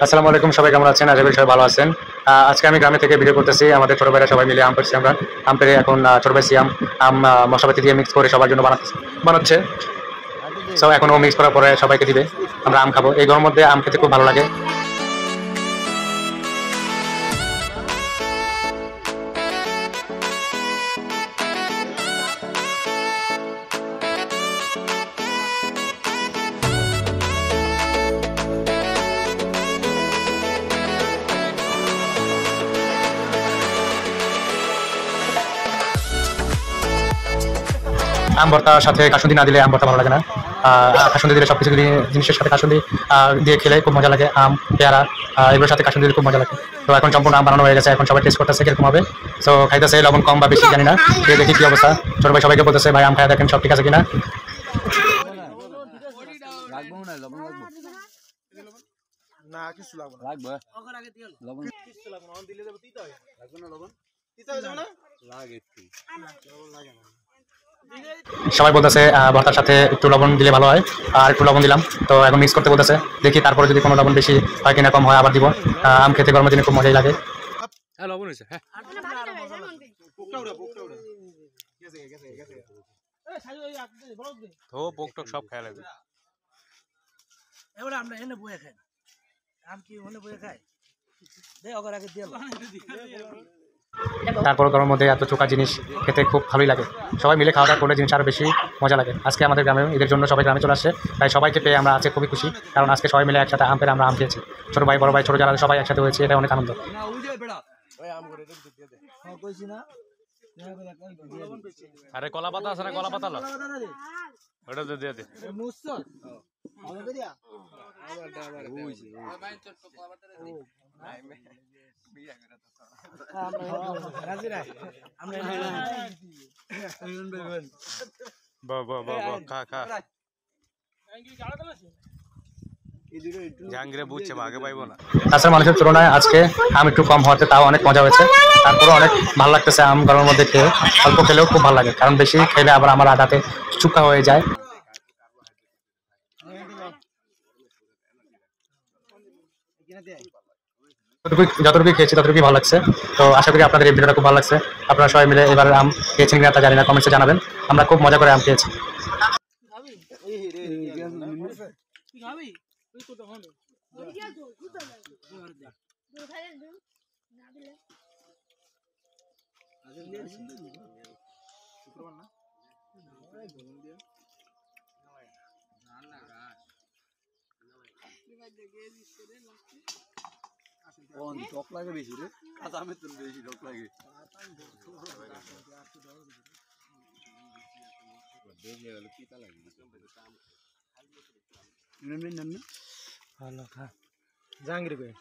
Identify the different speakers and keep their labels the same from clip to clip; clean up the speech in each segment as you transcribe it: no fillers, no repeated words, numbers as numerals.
Speaker 1: আসসালামু আলাইকুম, সবাই কেমন আছেন? আশা করি সবাই ভালো আছেন। আজকে আমি গ্রামে থেকে ভিডিও করতেছি। আমাদের ছোট ভাইরা সবাই মিলে আম পাড়ছি আমরা। আম পেড়ে এখন ছোট ভাই সিয়াম আম মশলাপাতি দিয়ে মিক্স করে সবার জন্য বানাচ্ছে। সো এখন ও মিক্স করার পরে সবাইকে দিবে, আমরা আম খাবো। এই গরমের মধ্যে আম খেতে খুব ভালো লাগে। আম ভর্তার সাথে কাসুন্দি না দিলে আম ভর্তা ভালো লাগে না। কাসুন্দি দিলে সবকিছু জিনিসের সাথে কাসুন্দি দিয়ে খেলে খুব মজা লাগে। আম, পেয়ারা এগুলোর সাথে কাসুন্দি দিলে খুব মজা লাগে। তো এখন সম্পূর্ণ আম বানানো হয়ে গেছে, এখন সবাই টেস্ট করতেছে কিরকম হবে। সো খাইতেছে, লবণ কম বা বেশি জানি না, খেয়ে দেখি কি অবস্থা। ছোট ভাই সবাইকে বলতেছে ভাই আম খাই দেখেন সব ঠিক আছে কিনা। সবাই বলতেছে ভর্তার সাথে একটু লবণ দিলে ভালো হয়, আর একটু লবণ দিলাম। তো এখন মিক্স করতে বলতেছে, দেখি তারপরে যদি কোনো লবণ বেশি হয় কিনা কম হয় আবার দিব। আম খেতে গরমের দিনে খুব মজাই লাগে।
Speaker 2: লবণ হয়েছে, হ্যাঁ পোক সব খেয়াল লাগবে।
Speaker 3: এবারে আমরা এনে বয়ে খাই, আম কি ওনে বয়ে খাই দে অগর আগে দিয়ে।
Speaker 1: তারপর গরমের মধ্যে এত চোখা জিনিস খেতে খুব ভালোই লাগে। সবাই মিলে খাওয়া দাওয়া করলে জিনিস আরও বেশি মজা লাগে। আজকে আমাদের গ্রামে ঈদের জন্য সবাই গ্রামে চলে আসছে, তাই সবাইকে পেয়ে আমরা আজকে খুবই খুশি। কারণ আজকে সবাই মিলে একসাথে আম পেরে আমরা আম খেয়েছি। ছোটো ভাই বড় ভাই ছোটো যারা সবাই একসাথে হয়েছে, এটা অনেক আনন্দ।
Speaker 2: আরে কলা পাতা আছে না, কলা পাতা ওটা দিয়ে দে। খা জাহাঙ্গীরে বুঝছে আগে পাইবো না।
Speaker 1: তাছাড়া মানুষের তুলনায় আজকে আম একটু কম হওয়াতে তাও অনেক মজা হয়েছে। তারপরে অনেক ভালো লাগতেছে আম গরমের মধ্যে খেয়ে। অল্প খেলেও খুব ভালো লাগে, কারণ বেশি খেলে আবার আমার আদাতে চুকা হয়ে যায়। যতটুকু খেয়েছি ততটুকুই ভালো লাগছে। তো আশা করি আপনাদের এই ভিডিওটা খুব ভালো লাগছে। আপনারা সবাই মিলে এবার আম খেয়েছেন কিনা তা জানি না, কমেন্টসে জানাবেন। আমরা খুব মজা করে আম খেয়েছি।
Speaker 4: টক লাগে বেশি রে, কাঁচা আমের তো বেশি টক লাগে।
Speaker 3: ভালো খা জাহাঙ্গীর কই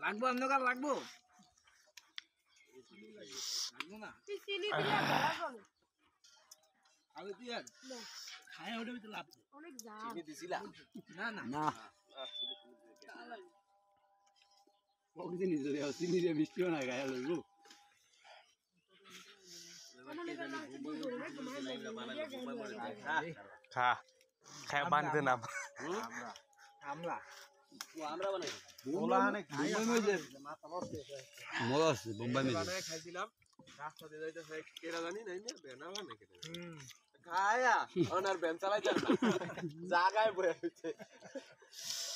Speaker 3: লাগবো আপনার লাগবো না আগে তুই আর খায় ওটা তো লাভ অনেক দাম চিনি দিছিলা না না না ওই দিন নিজে চিনি দিয়ে মিষ্টিও না গায় লইবো
Speaker 2: খা খায় বানতে না
Speaker 3: আমরা
Speaker 4: আমরা বানাই ওলা অনেক বোম্বাই মেজে মাথা বসে মজা আছে বোম্বাই মেজে
Speaker 3: খাইছিলাম রাস্তা দিয়ে যাইতেছে কেডা জানি নাই না বেনা বানাই কেডা
Speaker 4: খায়া ওনার বেন চালাইতে না জায়গায় বসে আছে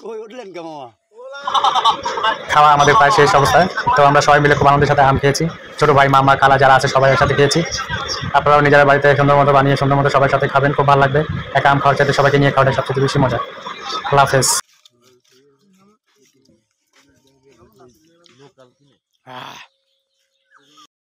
Speaker 4: কই উঠলেন কে মামা
Speaker 1: খাওয়া আমাদের প্রায় শেষ অবস্থায়। তো আমরা সবাই মিলে খুব আনন্দের সাথে আম খেয়েছি। ছোটো ভাই মামা খালা যারা আছে সবাই একসাথে খেয়েছি। আপনারাও নিজেরা বাড়িতে সুন্দর মতো বানিয়ে সুন্দর মতো সবার সাথে খাবেন, খুব ভালো লাগবে। একা আম খাওয়ার চাইতে সবাইকে নিয়ে খাওয়াটা সবচেয়ে বেশি মজা। আল্লাহ হাফেজ।